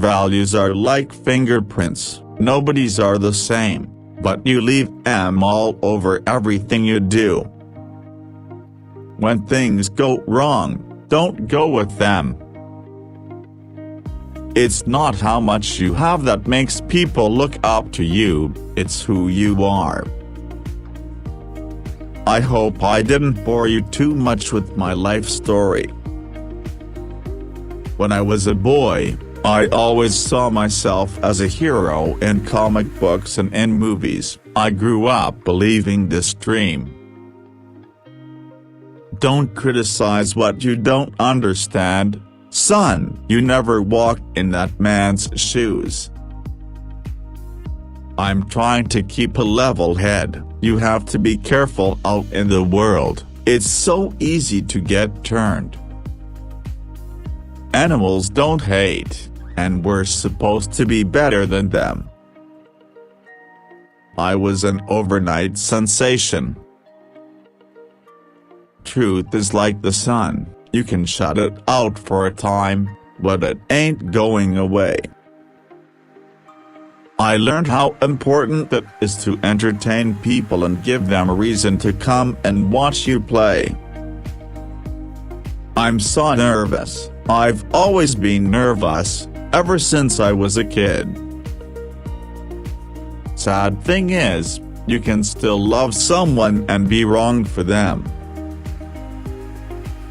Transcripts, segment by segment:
values are like fingerprints, nobody's are the same, but you leave them all over everything you do. When things go wrong, don't go with them. It's not how much you have that makes people look up to you, it's who you are. I hope I didn't bore you too much with my life story. When I was a boy, I always saw myself as a hero in comic books and in movies. I grew up believing this dream. Don't criticize what you don't understand, son. You never walked in that man's shoes. I'm trying to keep a level head. You have to be careful out in the world, it's so easy to get turned. Animals don't hate, and we're supposed to be better than them. I was an overnight sensation. Truth is like the sun, you can shut it out for a time, but it ain't going away. I learned how important it is to entertain people and give them a reason to come and watch you play. I'm so nervous. I've always been nervous, ever since I was a kid. Sad thing is, you can still love someone and be wrong for them.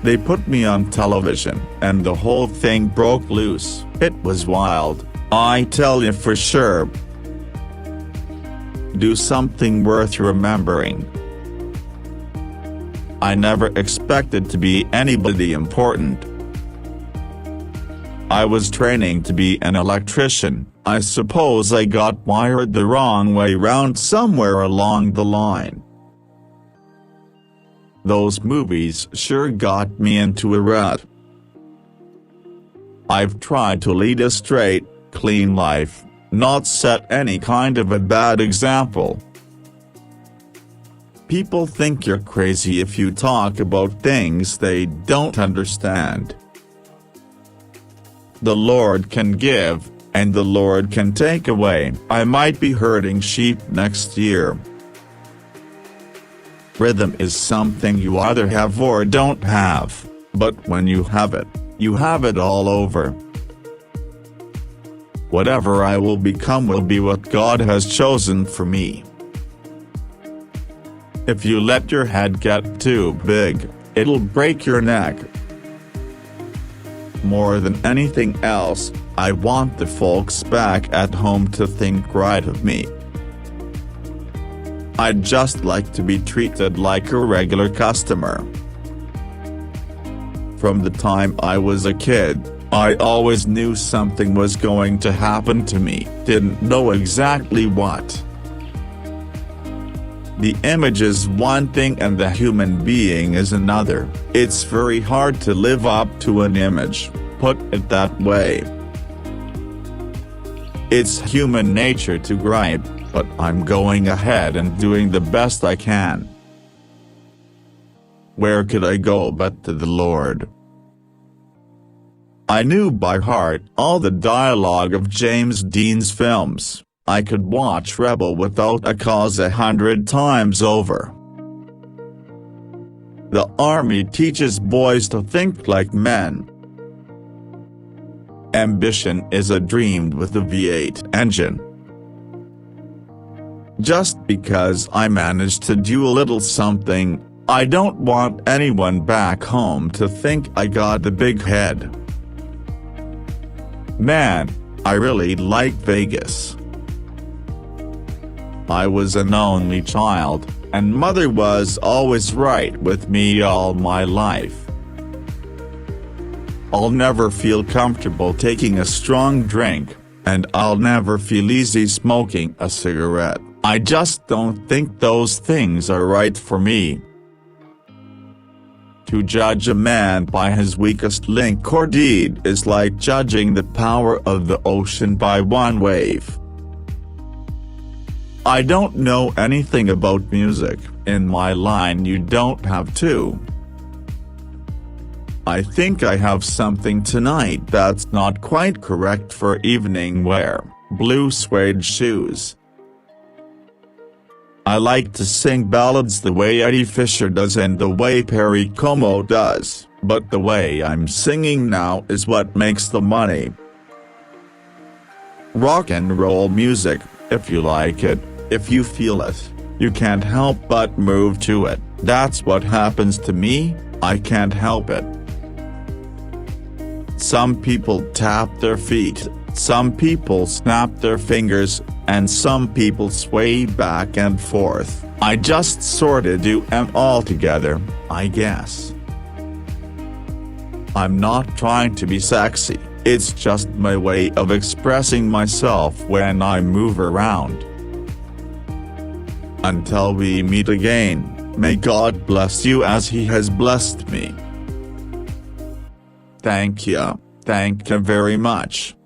They put me on television, and the whole thing broke loose. It was wild, I tell you for sure. Do something worth remembering. I never expected to be anybody important. I was training to be an electrician. I suppose I got wired the wrong way round somewhere along the line. Those movies sure got me into a rut. I've tried to lead a straight, clean life, not set any kind of a bad example. People think you're crazy if you talk about things they don't understand. The Lord can give, and the Lord can take away. I might be herding sheep next year. Rhythm is something you either have or don't have, but when you have it all over. Whatever I will become will be what God has chosen for me. If you let your head get too big, it'll break your neck. More than anything else, I want the folks back at home to think right of me. I'd just like to be treated like a regular customer. From the time I was a kid, I always knew something was going to happen to me, didn't know exactly what. The image is one thing and the human being is another. It's very hard to live up to an image, put it that way. It's human nature to gripe, but I'm going ahead and doing the best I can. Where could I go but to the Lord? I knew by heart all the dialogue of James Dean's films. I could watch Rebel without a cause 100 times over. The army teaches boys to think like men. Ambition is a dream with a V8 engine. Just because I managed to do a little something, I don't want anyone back home to think I got the big head. Man, I really like Vegas. I was an only child, and mother was always right with me all my life. I'll never feel comfortable taking a strong drink, and I'll never feel easy smoking a cigarette. I just don't think those things are right for me. To judge a man by his weakest link or deed is like judging the power of the ocean by one wave. I don't know anything about music. In my line you don't have to. I think I have something tonight that's not quite correct for evening wear. Blue suede shoes. I like to sing ballads the way Eddie Fisher does and the way Perry Como does, but the way I'm singing now is what makes the money. Rock and roll music, if you like it, if you feel it, you can't help but move to it. That's what happens to me, I can't help it. Some people tap their feet, some people snap their fingers, and some people sway back and forth. I just sorta do 'em all together, I guess. I'm not trying to be sexy, it's just my way of expressing myself when I move around. Until we meet again, may God bless you as He has blessed me. Thank you very much.